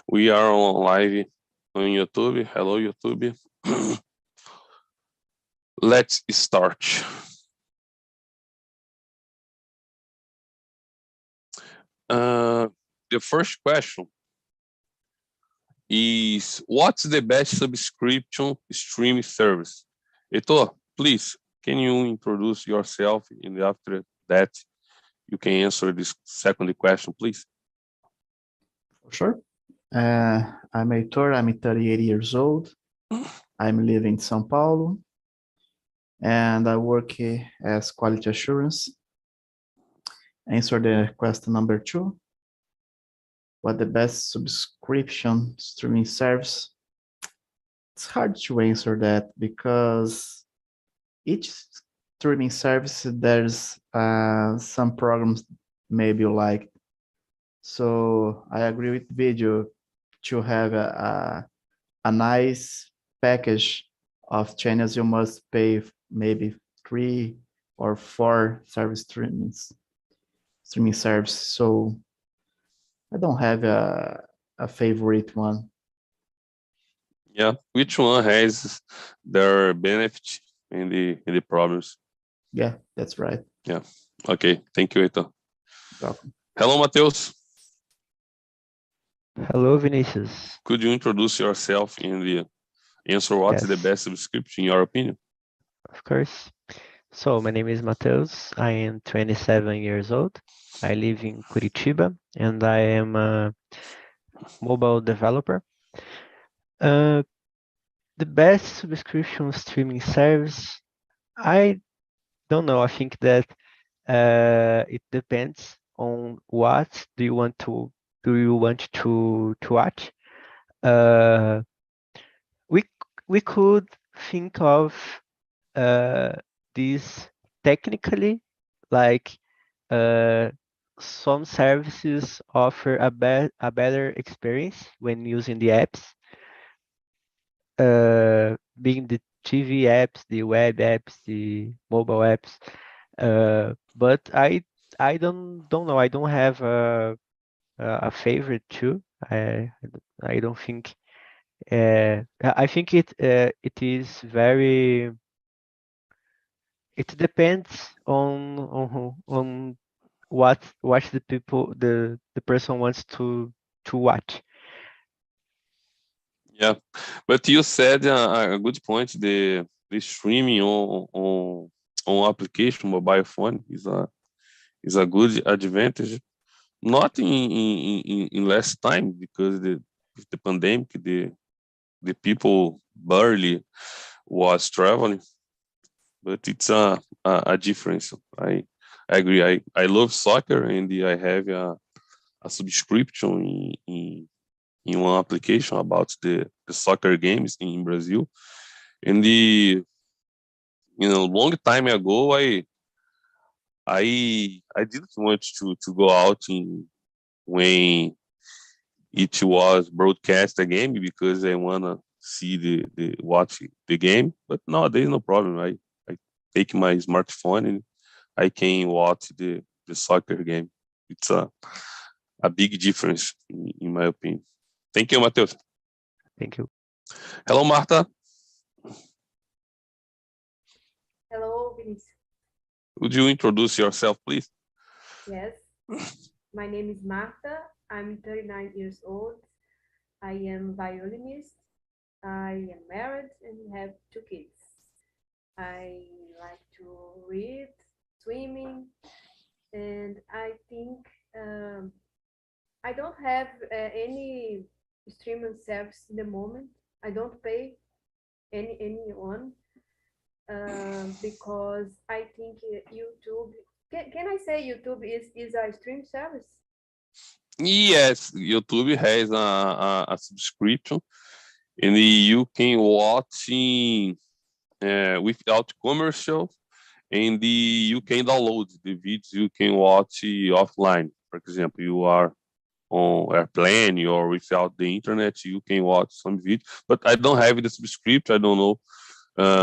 We are on live on YouTube. Hello, YouTube. Let's start. The first question is, what's the best subscription streaming service? Heitor, please, can you introduce yourself, and after that, you can answer this second question, please? Sure. I'm Heitor. I'm 38 years old. I'm living in São Paulo, and I work as quality assurance. Answer the question number 2. What the best subscription streaming service? It's hard to answer that because each streaming service, there's some programs maybe you like. So I agree with video to have a nice package of channels. You must pay maybe 3 or 4 streaming service. So I don't have a favorite one. Yeah, which one has their benefit and the problems? Yeah, that's right. Yeah. Okay. Thank you, Heitor. Welcome. Hello, Matheus. Hello, Vinicius. Could you introduce yourself and answer what's the best subscription in your opinion? Of course. So my name is Matheus. I am 27 years old. I live in Curitiba, and I am a mobile developer. The best subscription streaming service, I don't know. I think that it depends on what do you want to watch. We could think of this technically, like some services offer a better experience when using the apps, being the TV apps, the web apps, the mobile apps. But I don't know. I don't have a favorite too. I don't think. I think it is very. It depends on what the person wants to watch. Yeah, but you said a good point. The streaming on application, mobile phone is a good advantage. Not in less time, because with the pandemic, the people barely was traveling, but it's a difference. I agree. I love soccer, and I have a subscription in one application about the soccer games in Brazil. And long time ago, I didn't want to go out when it was broadcast a game, because I wanna see watch the game. But nowadays, no problem. I take my smartphone and I can watch the soccer game. It's a big difference in my opinion. Thank you, Matheus. Thank you. Hello, Marta. Hello, Vinicius. Would you introduce yourself, please? Yes. My name is Marta. I'm 39 years old. I am violinist. I am married and have 2 kids. I like to read, swimming, and I think I don't have any streaming service in the moment. I don't pay anyone because I think YouTube. Can I say YouTube is a stream service? Yes, YouTube has a subscription, and you can watch without commercials, and you can download the videos. You can watch offline. For example, you are on airplane or without the internet, you can watch some video. But I don't have the subscription. I don't know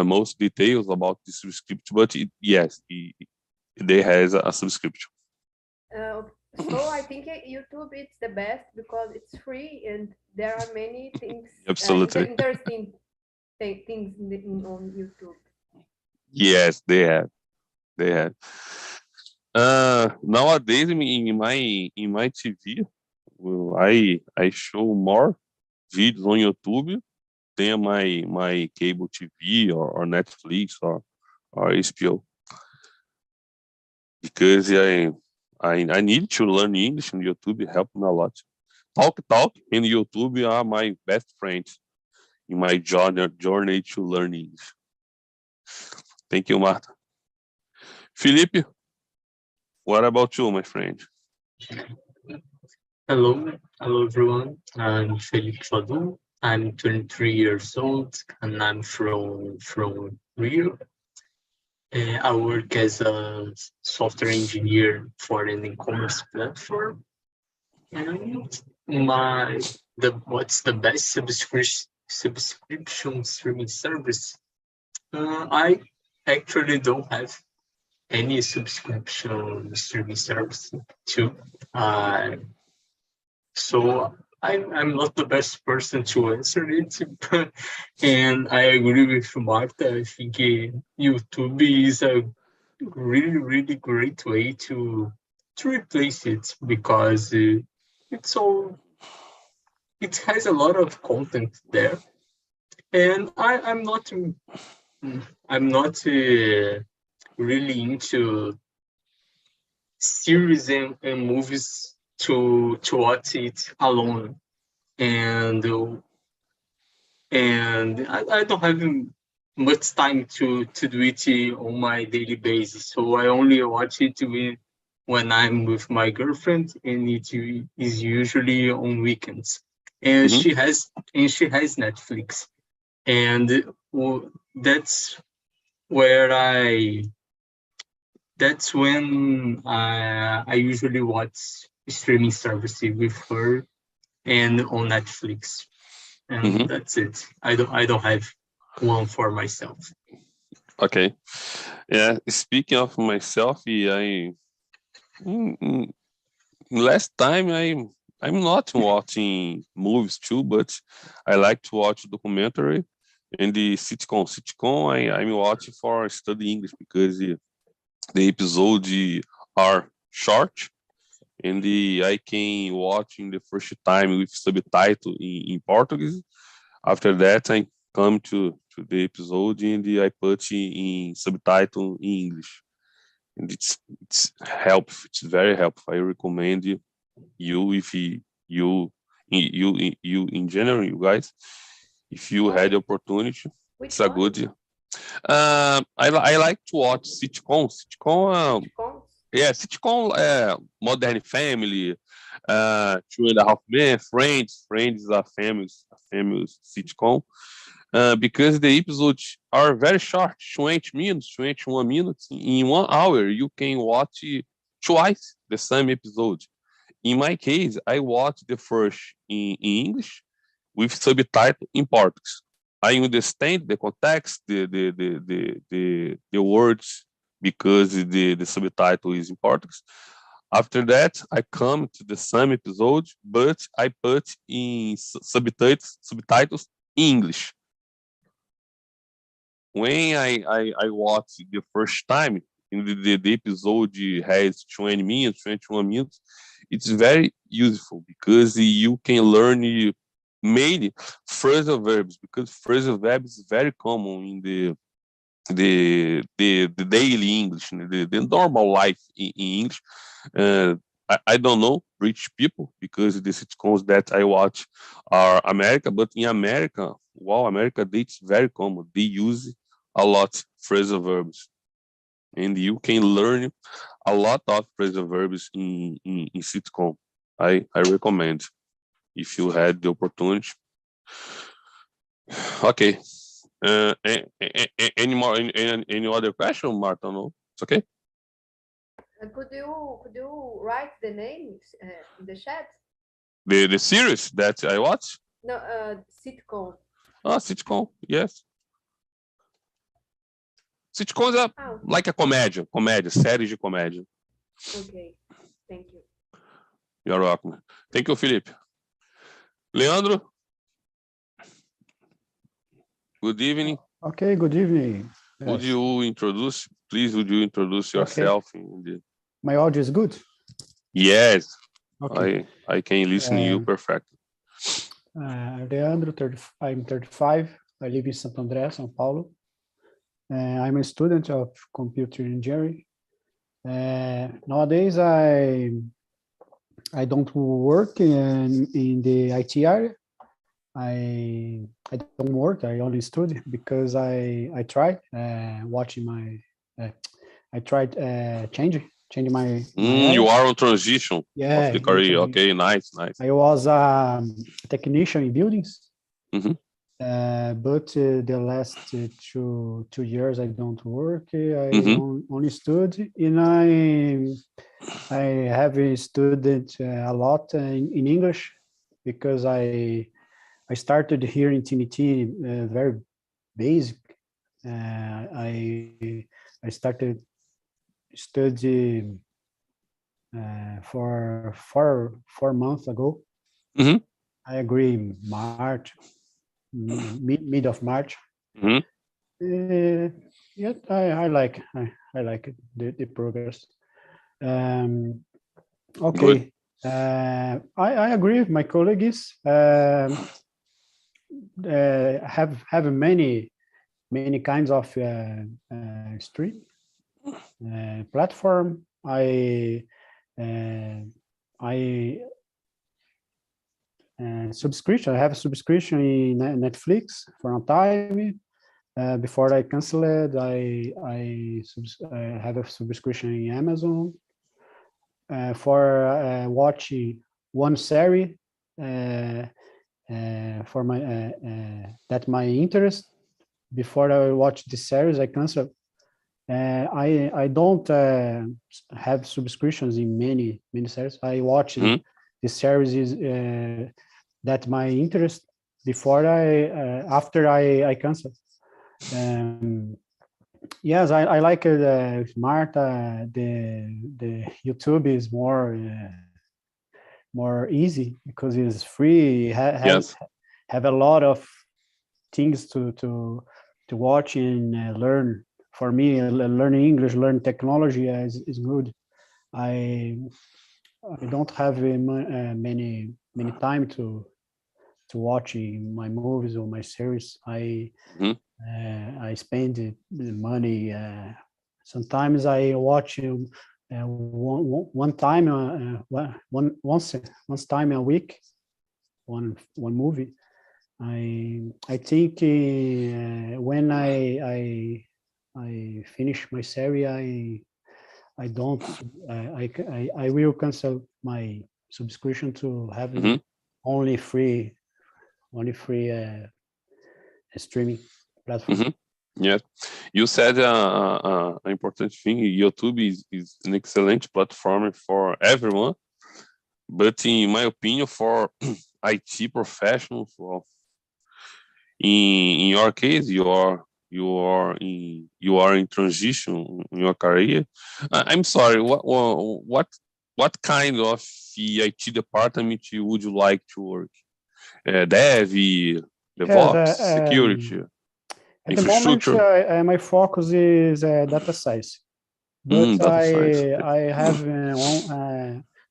most details about the subscription. But yes, they has a subscription. So I think YouTube it's the best because it's free and there are many things, Absolutely. interesting things on YouTube. Yes, they have. They have. Nowadays in my TV, I show more videos on YouTube than my cable TV or Netflix or HBO, because I need to learn English, and YouTube help me a lot. Talk and YouTube are my best friends in my journey to learn English. Thank you, Marta. Felipe, what about you, my friend? Hello everyone. I'm Felipe Fadu. I'm 23 years old and I'm from Rio. I work as a software engineer for an e-commerce platform. And what's the best subscription streaming service? I actually don't have any subscription streaming service too. So I'm not the best person to answer it, and I agree with Marta. I think YouTube is a really great way to replace it, because it has a lot of content there, and I'm not really into series and movies to watch it alone, and I don't have much time to do it on my daily basis. So I only watch it when I'm with my girlfriend, and it is usually on weekends. And she has Netflix, and that's when I usually watch streaming services with her and on Netflix, and that's it. I don't have one for myself. Okay. Yeah. Speaking of myself, last time I'm not watching movies too, but I like to watch documentary and the sitcom. I'm watching for study English, because the episodes are short, and I can watch in the first time with subtitle in Portuguese. After that, I come to the episode and I put in subtitle in English, and it's helpful. It's very helpful. I recommend you, if you in general, you guys, if you had the opportunity, Which it's a one? good. I like to watch sitcom. Sitcoms? Yeah, sitcom, Modern Family, Two and a Half Men, Friends. Friends is a famous sitcom, because the episodes are very short, 20 minutes, 21 minutes. In 1 hour, you can watch twice the same episode. In my case, I watched the first in English with subtitle in Portuguese. I understand the context, the words, because the subtitle is in Portuguese. After that, I come to the same episode, but I put in subtitles in English. When I watch the first time, in the episode has 20 minutes, 21 minutes, it's very useful, because you can learn mainly phrasal verbs, because phrasal verbs is very common in the daily English, the normal life in English. I don't know rich people, because the sitcoms that I watch are America, but in America, wow, America, it's very common. They use a lot phrasal verbs, and you can learn a lot of phrasal verbs in sitcom. I recommend, if you had the opportunity. Okay. Any more? Any other question, Marta? No, it's okay. Could you write the names in the chat? The series that I watch. No, sitcom. Sitcom. Yes. Sitcoms are like a comédia, séries de comédia. Okay, thank You're welcome. Thank you, Felipe. Leandro? Good evening. Okay, good evening. Would Yes. you introduce yourself? My audio is good? Yes. Okay. I can listen to you perfectly. Leandro, I'm 35. I live in Santo André, São Paulo. I'm a student of computer engineering. Nowadays, I don't work in the IT area. I don't work. I only study because I tried watching my. I tried changing my. You are on transition of the career. Okay, nice. I was a technician in buildings. But the last two years I don't work. I only study, and I have studied a lot in English because I started here in TNT very basic. I started study for 4 months ago. I agree, March. Mid of March. Yeah, I like it, the progress. Okay. I agree with my colleagues. Have many kinds of stream platform. Subscription. I have a subscription in Netflix for a time. Before I cancel it, I have a subscription in Amazon for watching one series for my that my interest. Before I watch the series, I cancel. I don't have subscriptions in many series. I watch the series is that my interest before after I cancel. Yes, I like smart. The YouTube is more easy because it's free. Have a lot of things to watch and learn. For me, learning English, learn technology is good. I don't have many time to watch my movies or my series. I spend the money. Sometimes I watch one time once time a week, one movie. I think when I finish my series, I will cancel my subscription to have only free streaming platform. Yeah, you said an important thing. YouTube is an excellent platform for everyone, but in my opinion, for IT professionals, in your case, you are in transition in your career. I'm sorry. What kind of IT department would you like to work? Dev, DevOps, security, at the moment, my focus is data science, but I have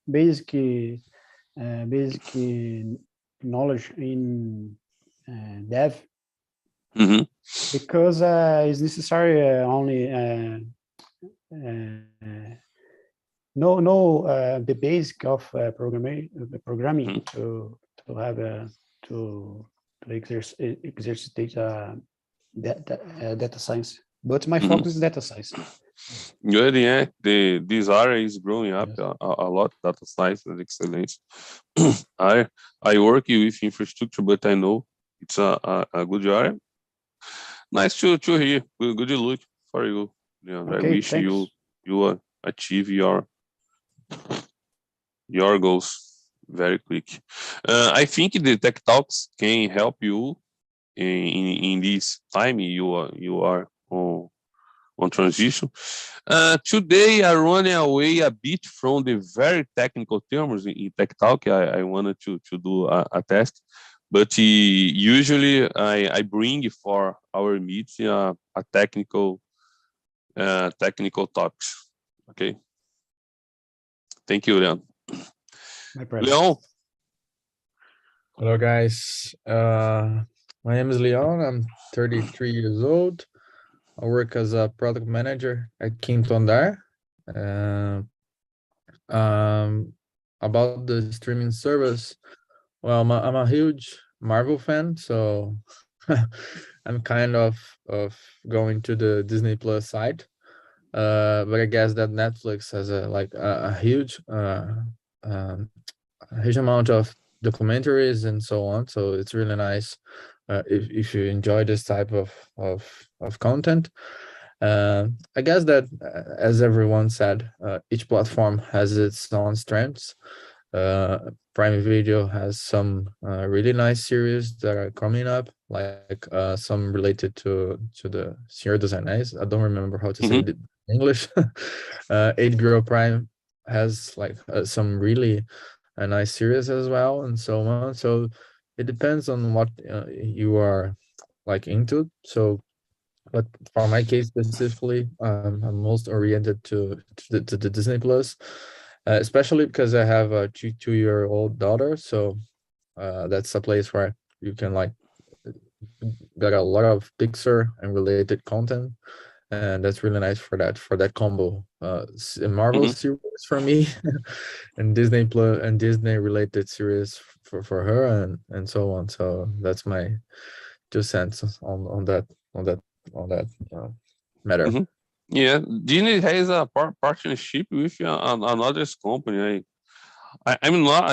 basic knowledge in dev because it's necessary only know the basic of programming to have to exercise data science. But my focus is data science. Good, yeah. This area is growing up a lot. Data science is excellent. I work with infrastructure, but I know it's a good area. Nice to hear. Good luck for you. Yeah, okay, I wish thanks. you achieve your goals very quick. I think the Tech Talks can help you in this time you are on on transition. Today, I'm running away a bit from the very technical terms in Tech Talk. I wanted to do a test, but usually I bring for our meeting a technical topics. Okay. Thank you, Leon. My pleasure. Leon. Hello, guys. My name is Leon. I'm 33 years old. I work as a product manager at Quinto Andar. About the streaming service, well, I'm a huge Marvel fan, so I'm kind of going to the Disney Plus side. But I guess that Netflix has a huge amount of documentaries and so on. So it's really nice if you enjoy this type of content. I guess that, as everyone said, each platform has its own strengths. Prime Video has some really nice series that are coming up, like some related to the Senhor dos Anéis. I don't remember how to say it in English. HBO Prime has some really nice series as well, and so on. So it depends on what you are into. So, but for my case specifically, I'm most oriented to the Disney Plus. Especially because I have a 2-year-old daughter, so that's a place where you can get a lot of Pixar and related content, and that's really nice for that combo. Marvel series for me, and Disney Plus and Disney related series for her, and so on. So that's my 2 cents on that matter. Yeah, Disney has a partnership with another company. I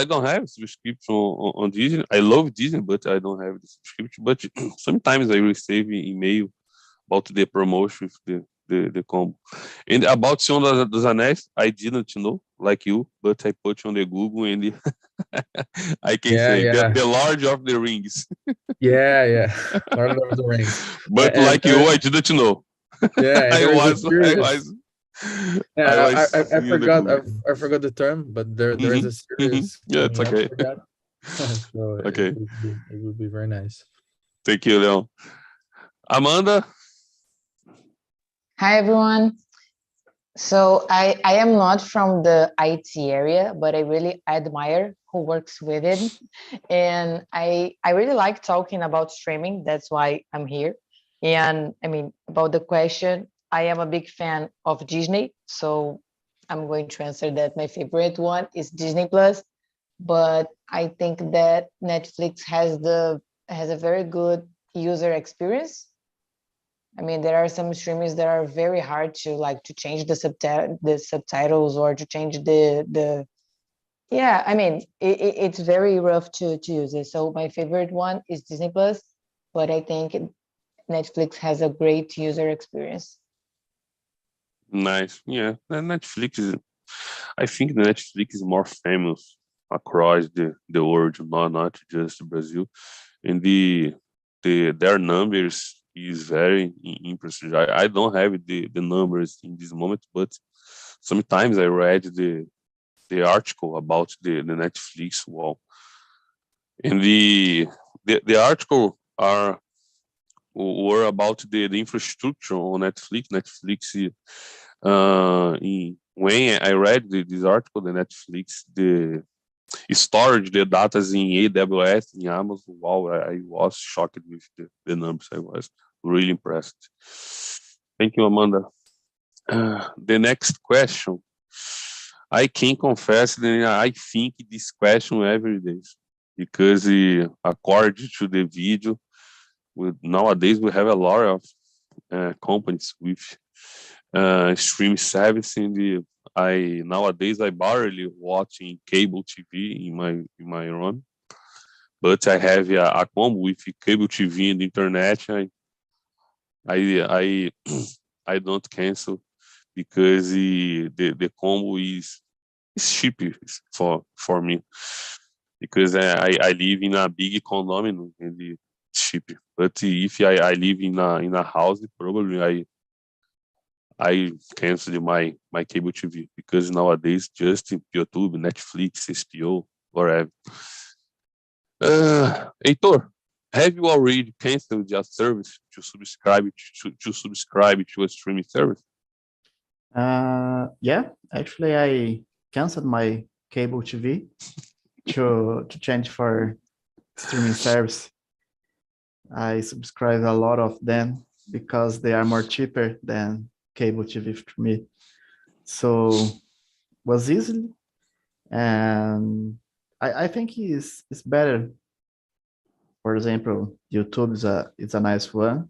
don't have subscription on Disney. I love Disney, but I don't have the subscription. But sometimes I receive email about the promotion with the combo. And about Senhor dos Anéis, I didn't know, like you, but I put on the Google and I can say the Lord of the Rings. Yeah, Lord of the Rings. But like you, I didn't know. Yeah, I was I forgot the term, but there is a series. Yeah, it's okay. So okay. It would be very nice. Thank you, Leon. Amanda. Hi, everyone. So I am not from the IT area, but I really admire who works with it. And I really like talking about streaming. That's why I'm here. And I mean, about the question, I am a big fan of Disney. So I'm going to answer that my favorite one is Disney Plus. But I think that Netflix has a very good user experience. I mean, there are some streamers that are very hard to change the subtitles or to change I mean, it's very rough to use it. So my favorite one is Disney Plus, but I think Netflix has a great user experience. Nice. Yeah, I think Netflix is more famous across the world, not just Brazil. And their numbers is very impressive. I don't have the numbers in this moment, but sometimes I read the article about the Netflix wall. And the article were about the infrastructure on Netflix. Netflix, when I read this article, the Netflix, the storage, the data in AWS, in Amazon. Wow, I was shocked with the numbers. I was really impressed. Thank you, Amanda. The next question. I can confess that I think this question every day because according to the video, nowadays we have a lot of companies with stream service, and nowadays I barely watching cable TV in my room, but I have a combo with cable TV and internet. I don't cancel because the combo is cheap for me because I live in a big condominium and it's cheap. But if I live in a house, probably I canceled my cable TV because nowadays just YouTube, Netflix, HBO, whatever. Heitor, have you already canceled your service to subscribe to a streaming service? Yeah, actually, I canceled my cable TV to change for streaming service. I subscribe a lot of them because they are more cheaper than cable TV for me. So was easy, and I think it's better. For example, YouTube is a nice one.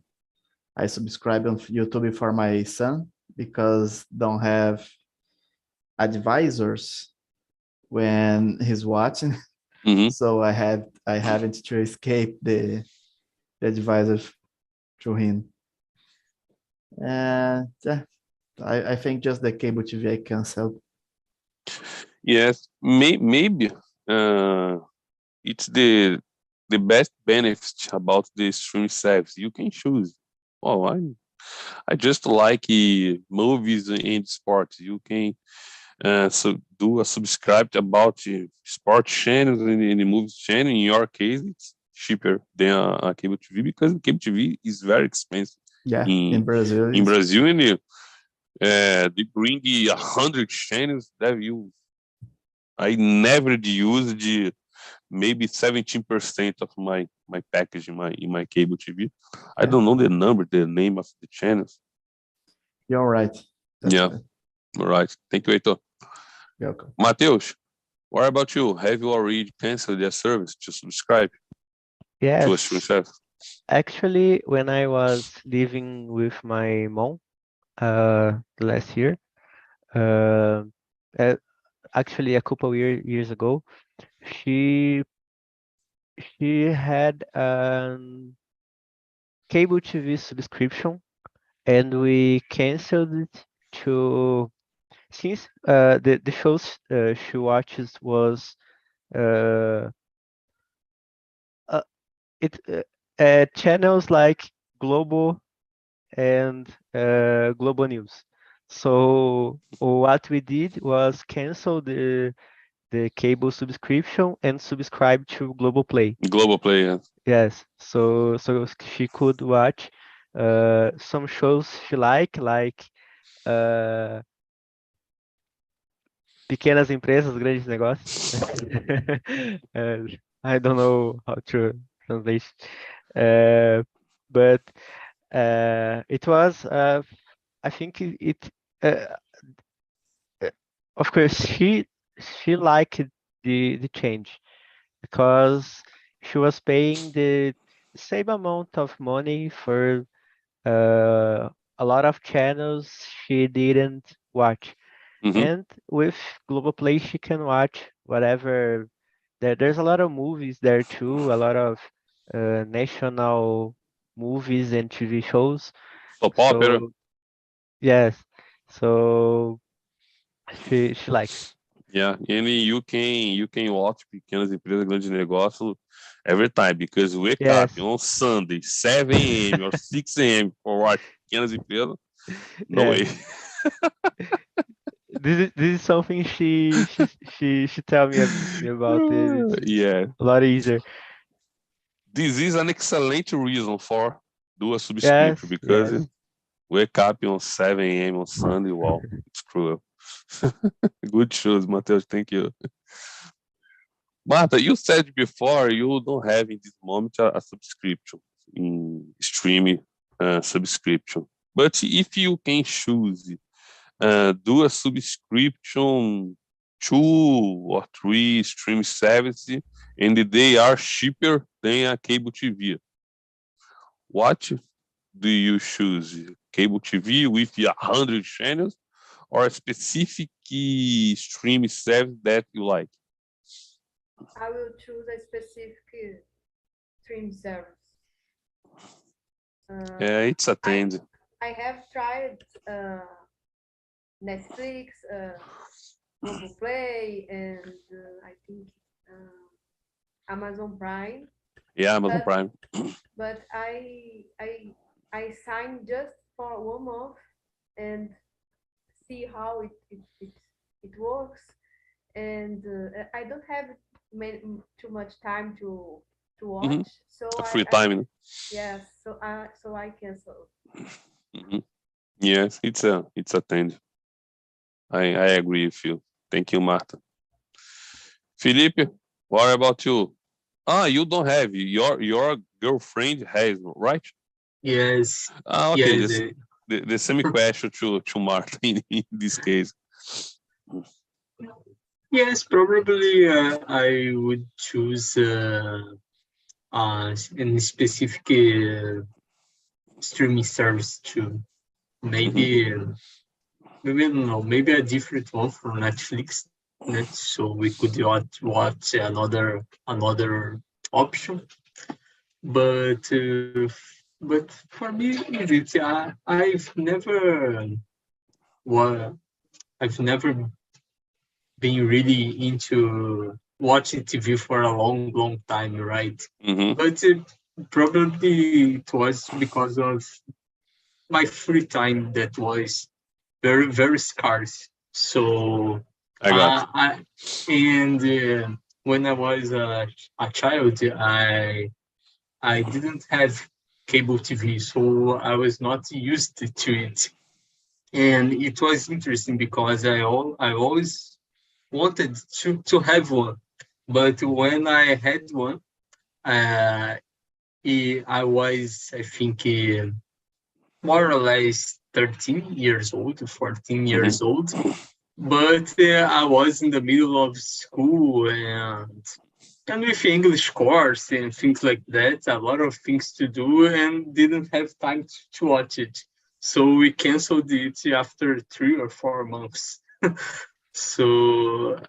I subscribe on YouTube for my son because don't have advisors when he's watching. Mm-hmm. So I haven't to escape the advisors through him. And I think just the cable TV I canceled. Yes, maybe it's the best benefit about the streaming service. You can choose. Oh, I just like movies and sports. You can so do a subscribe about sport channels and the movies channel. In your case, it's cheaper than a cable TV because cable TV is very expensive. Yeah, in Brazil. In Brazil, and they bring 100 channels that I never used maybe 17% of my package in my cable TV. I don't know the name of the channels. You're right. Yeah. All right. Thank you, Heitor. You're welcome. Mateus, what about you? Have you already canceled your service to subscribe to a streaming Yes, service? actually, when I was living with my mom last year, uh, uh, actually a couple years ago, she had cable TV subscription, and we canceled it to since the shows she watches was uh, uh it channels like Global and Global News. So what we did was cancel the cable subscription and subscribe to Global Play. Global Play, yeah. Yes, so she could watch some shows she like uh, Pequenas Empresas, Grandes Negócios. I don't know how to translate, but it was I think uh, of course she liked the change because she was paying the same amount of money for a lot of channels she didn't watch. Mm-hmm. And with Global Play, she can watch whatever. There's a lot of movies there too, a lot of national movies and TV shows. Soap opera. So yes, so she likes. Yeah, and you can watch Pequenas Empresas, Grandes Negócios every time because wake up Yes, on Sunday 7 a.m. or 6 a.m. for watch Pequenas Empresas. No yes. way. This is something she tell me about it. It's Yeah, a lot easier. this is an excellent reason for do a Yes, subscription because yes. wake up on 7 a.m. on Sunday. Wow, it's cruel. Good shows, Matheus. Thank you. Marta, you said before you don't have in this moment a subscription in streaming subscription. But if you can choose, do a subscription 2 or 3 streaming services and they are cheaper than a cable TV. What do you choose? Cable TV with 100 channels or a specific streaming service that you like? I will choose a specific stream service. Yeah, it's a trend. I have tried Netflix, Google Play, and I think Amazon Prime. Yeah, Amazon Prime. But I signed just for 1 month and see how it works. And I don't have too much time to watch, so Free time. yes, so I cancel. Yes, it's a trend. I agree with you. Thank you, Marta. Felipe, what about you? You don't have, your girlfriend has, right? Yes. Okay. Yes. The same question to Marta in this case. Yes, probably I would choose any specific streaming service too. Maybe I don't know, maybe a different one from Netflix. So we could watch another option. But for me, I've never been really into watching TV for a long time, right? But probably it was because of my free time that was very scarce. So I got when I was a child, I didn't have cable TV, so I was not used to it. And it was interesting because I always wanted to have one, but when I had one, I was, I think, more or less 13 years old, 14 years old. But I was in the middle of school and with English course and things like that, a lot of things to do, and didn't have time to watch it. So we canceled it after 3 or 4 months. So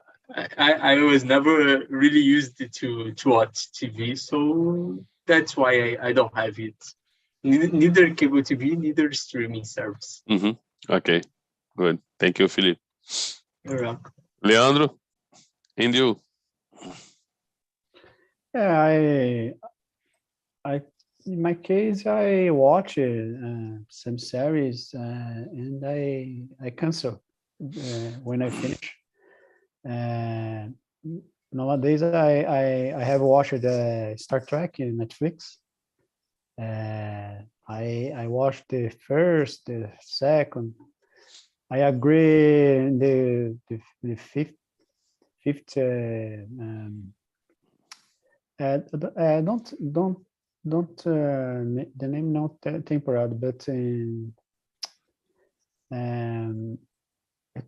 I was never really used to watch TV, so that's why I don't have it. Neither cable TV, neither streaming service. Okay, good. Thank you, Felipe. You're welcome. Leandro, and you? Yeah, I in my case, I watch some series and I cancel when I finish. Nowadays, I have watched Star Trek in Netflix. I watched the first, the second. I agree in the fifth. Don't the name not temporary, but a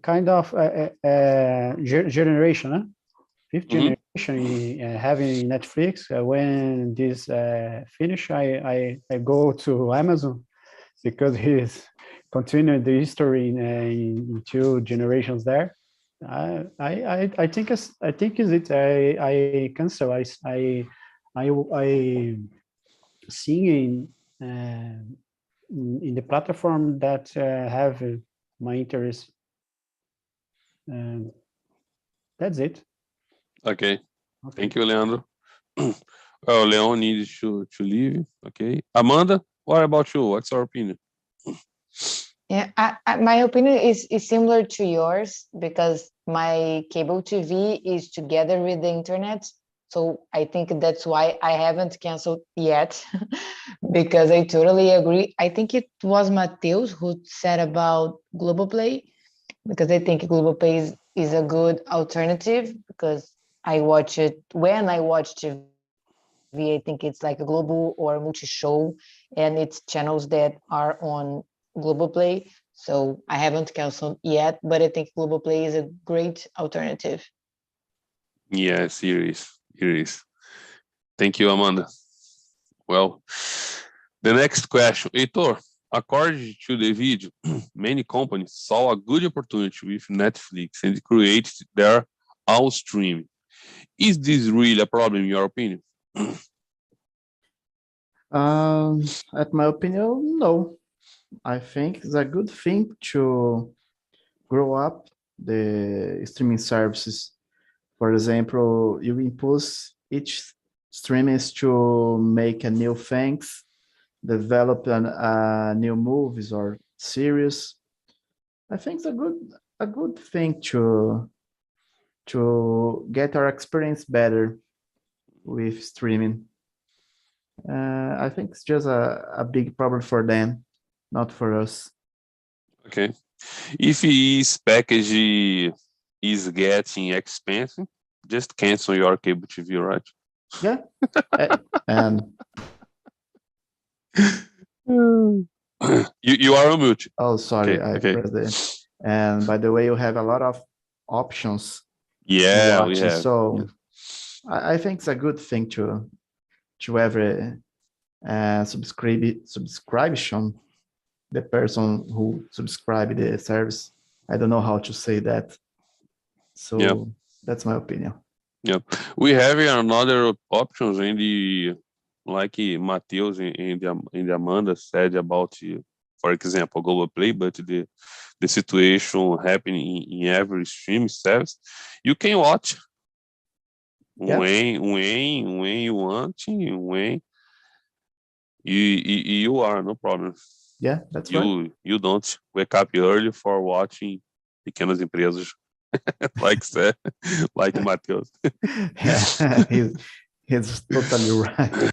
kind of generation, huh? Fifth generation having Netflix. When this finish, I go to Amazon because he's continued the history in 2 generations there. I think is it. I cancel. I singing in the platform that have my interest. That's it. Okay. Thank you, Leandro. Well, Leon needs to leave. Okay. Amanda, what about you? What's your opinion? Yeah, my opinion is similar to yours because my cable TV is together with the internet. So I think that's why I haven't canceled yet because I totally agree. I think it was Mateus who said about Globoplay because I think Globoplay is a good alternative because I watch it when I watch TV. I think it's like a global or multi-show and it's channels that are on Globoplay. So I haven't canceled yet, but I think Globoplay is a great alternative. Yes, it is. Thank you, Amanda. Well, the next question, Heitor, according to the video, many companies saw a good opportunity with Netflix and created their own streaming. Is this really a problem in your opinion? At my opinion, no. I think it's a good thing to grow up the streaming services. For example, you impose each streamers to make a new things, develop new movies or series. I think it's a good thing to get our experience better with streaming. I think it's just a big problem for them, not for us. Okay. If his package is getting expensive, just cancel your cable TV, right? Yeah. And you are on mute. oh, sorry, Okay, I okay. pressed it. And by the way, you have a lot of options Yeah, we watching. have. So I think it's a good thing to have a subscription, the person who subscribe the service. I don't know how to say that. So that's my opinion. Yeah, we have another options in the, like Mateus and the Amanda said about, for example, Google Play, but the situation happening in every streaming service. You can watch when you want, when you are, no problem. Yeah, that's right. You don't wake up early for watching Pequenas Empresas, like said, like Mateus. Yeah, he's totally right.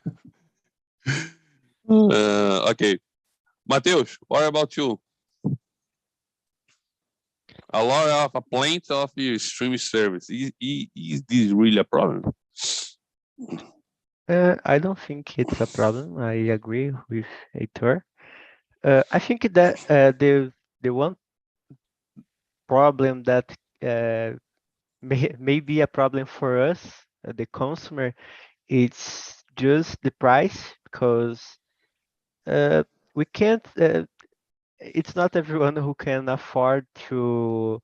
Okay, Mateus, what about you? A lot of complaints of your streaming service. Is this really a problem? I don't think it's a problem. I agree with Heitor. I think that the one problem that may be a problem for us, the consumer, it's just the price, because we can't. It's not everyone who can afford to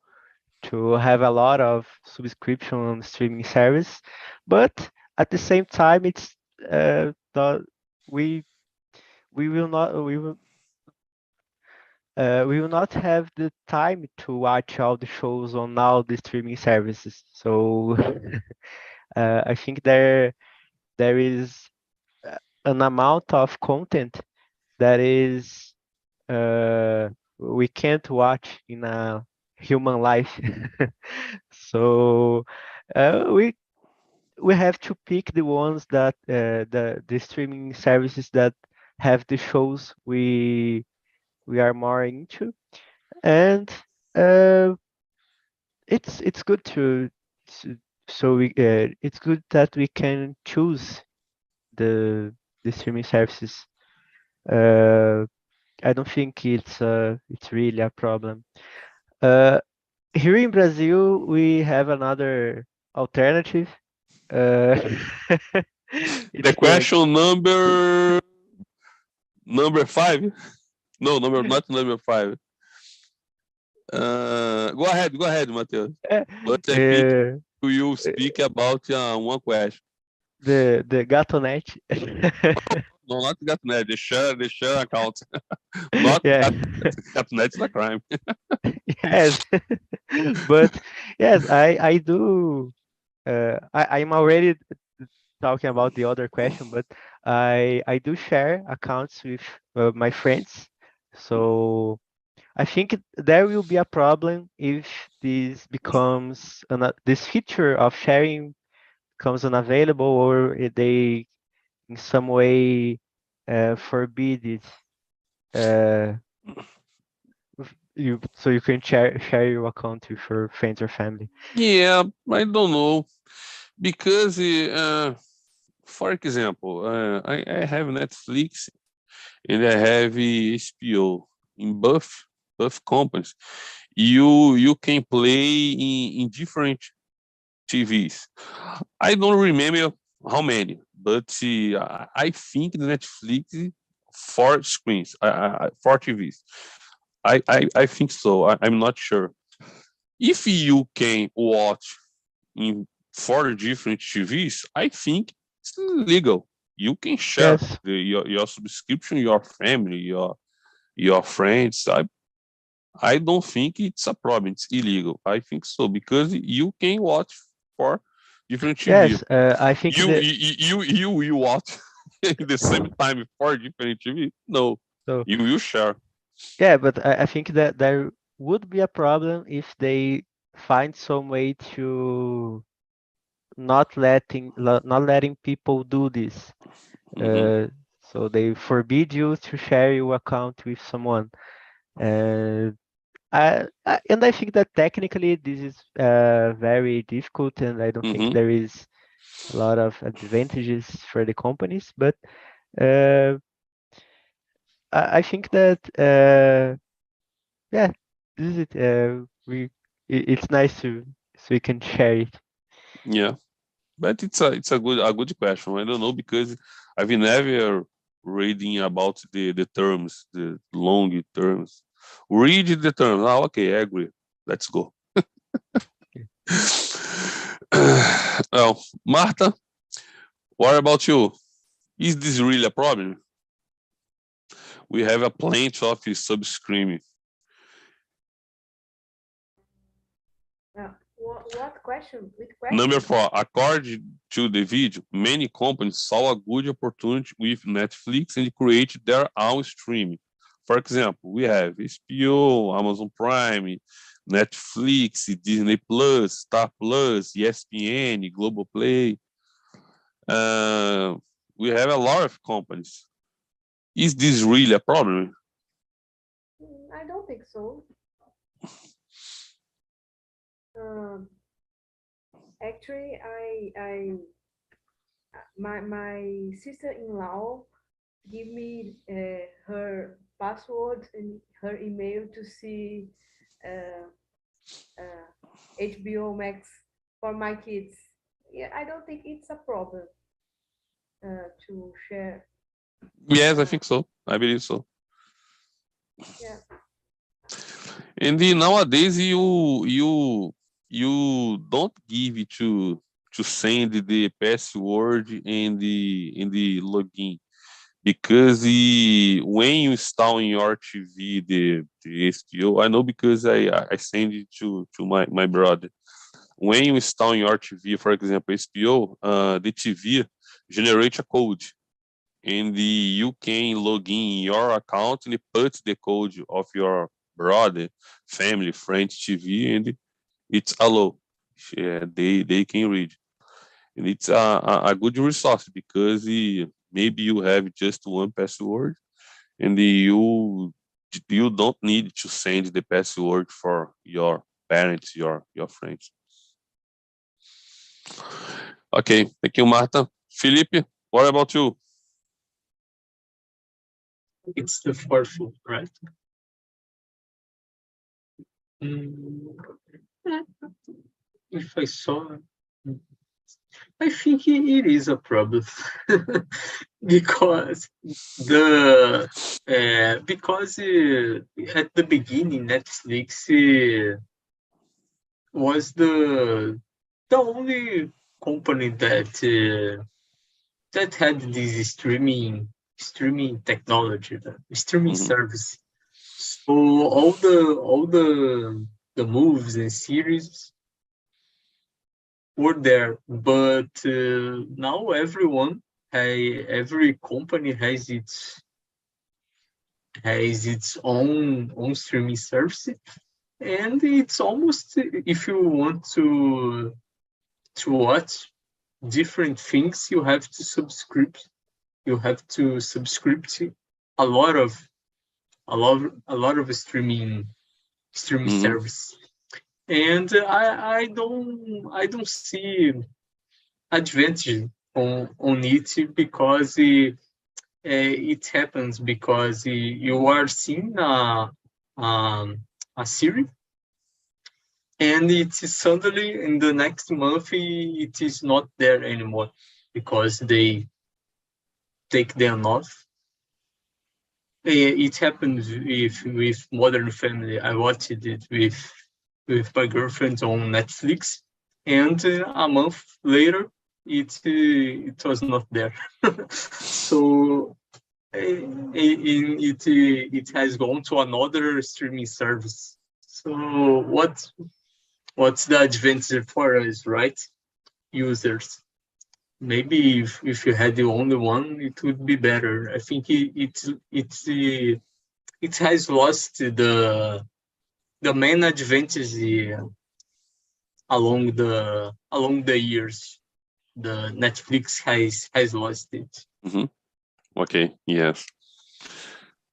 have a lot of subscription on streaming service, but at the same time, it's we will not we will not have the time to watch all the shows on all the streaming services. So I think there is an amount of content that is we can't watch in a human life. So we have to pick the ones that the streaming services that have the shows we are more into, and it's good so we it's good that we can choose the streaming services. I don't think it's really a problem. Here in Brazil, we have another alternative. The It's question number 5. No, not number 5. Go ahead, Mateus. But I think you will speak about one question. The Gatonet. No, not GatNet. The share account. Not Yeah. GatNet is a crime. Yes. But yes, I do. I'm already talking about the other question, but I do share accounts with my friends. So I think there will be a problem if this becomes this feature of sharing becomes unavailable, or if they in some way forbid it. So you can share your account with your friends or family. Yeah, I don't know, because for example, I have Netflix and I have HBO. In both companies, you can play in different TVs. I don't remember how many, but I think the Netflix 4 screens, 4 TVs. I think so. I'm not sure. If you can watch in 4 different TVs, I think it's legal. You can share Yes. your subscription, your family, your friends. I don't think it's a problem. It's illegal. I think so, because you can watch 4 different TVs. Yes, I think You will watch at the same time 4 different TVs. No, so. you will share. Yeah, but I think that there would be a problem if they find some way to not letting people do this. So they forbid you to share your account with someone. And I think that technically this is very difficult, and I don't think there is a lot of advantages for the companies. But I think that yeah, this is it. It's nice so we can share it. Yeah, but it's a good question. I don't know, because I've never reading about the terms, the long terms. Read the terms. Okay, I agree. Let's go. Well, Marta, what about you? Is this really a problem? We have a plenty of sub-screaming. What question? Which question? Number 4, according to the video, many companies saw a good opportunity with Netflix and create their own streaming. For example, we have HBO, Amazon Prime, Netflix, Disney Plus, Star Plus, ESPN, Globoplay. We have a lot of companies. Is this really a problem? I don't think so. Actually, my sister-in-law give me her password and her email to see HBO Max for my kids. Yeah, I don't think it's a problem to share. Yes, I think so. I believe so. Yeah. And then nowadays you don't give it to send the password and the login, because when you install in your TV the HBO, I know because I send it to my brother. When you install in your TV, for example, HBO, the TV generates a code, and you can log in your account and put the code of your brother, family, friend TV, and it's allowed. Yeah, they can read, and it's a good resource, because maybe you have just one password, and you don't need to send the password for your parents, your friends. Okay, thank you, Marta. Felipe, what about you? It's the fourth one, right? If I saw, I think it is a problem because at the beginning Netflix was the only company that had this streaming technology, streaming service. So all the movies and series were there, but now every company has its own streaming service, and it's almost, if you want to watch different things, you have to subscribe. You have to subscribe to a lot of streaming service, and I don't see advantage on it, because it happens because you are seeing a series, and it is suddenly in the next month it is not there anymore because they take them off. It happens with Modern Family. I watched it with my girlfriend on Netflix, and a month later it was not there. So it has gone to another streaming service. So what's the advantage for us, right? Users. Maybe if you had the only one, it would be better. I think it has lost the main advantage along the years, the Netflix has lost it. Okay, yes.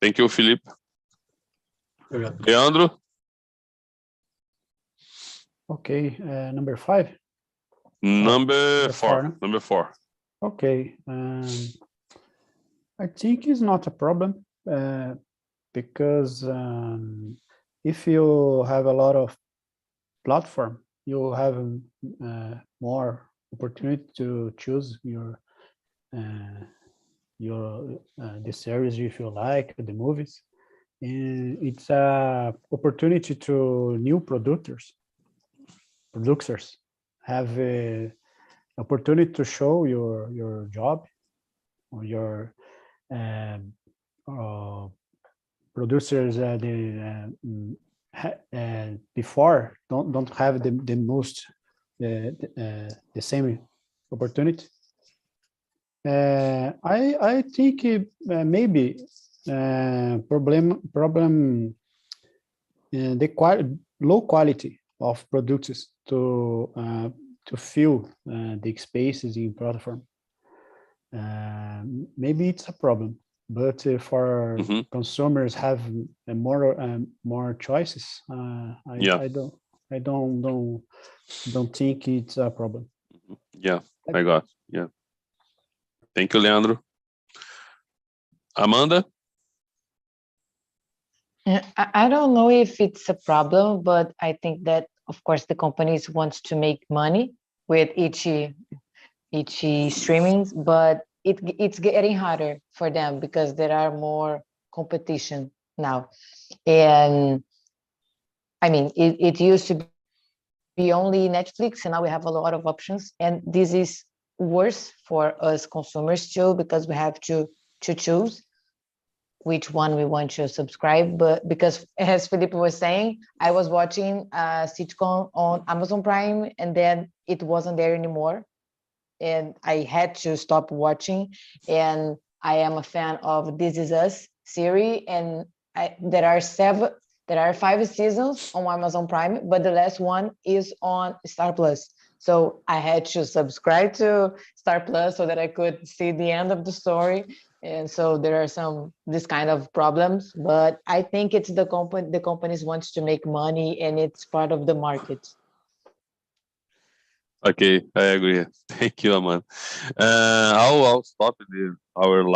Thank you, Felipe. Yeah. Leandro? Okay, number 5. Number four, four. no? Number 4. Okay, I think it's not a problem because if you have a lot of platform, you have more opportunity to choose your the series if you like, the movies, and it's a opportunity to new producers have a opportunity to show your job or your producers before don't have the most the same opportunity. I think maybe problem the low quality of products to fill the spaces in platform. Maybe it's a problem, but for consumers have more choices. I don't think it's a problem. Yeah, I got. Yeah. Thank you, Leandro. Amanda? I don't know if it's a problem, but I think that, of course, the companies want to make money with each streamings, but it's getting harder for them because there are more competition now. And I mean, it used to be only Netflix, and now we have a lot of options. And this is worse for us consumers too, because we have to choose which one we want to subscribe. But because, as Felipe was saying, I was watching a sitcom on Amazon Prime, and then it wasn't there anymore, and I had to stop watching. And I am a fan of This Is Us series, and there are 5 seasons on Amazon Prime, but the last one is on Star Plus. So I had to subscribe to Star Plus so that I could see the end of the story. And so there are this kind of problems, but I think it's the companies wants to make money, and it's part of the market. Okay, I agree. Thank you, Amanda. I'll stop our live.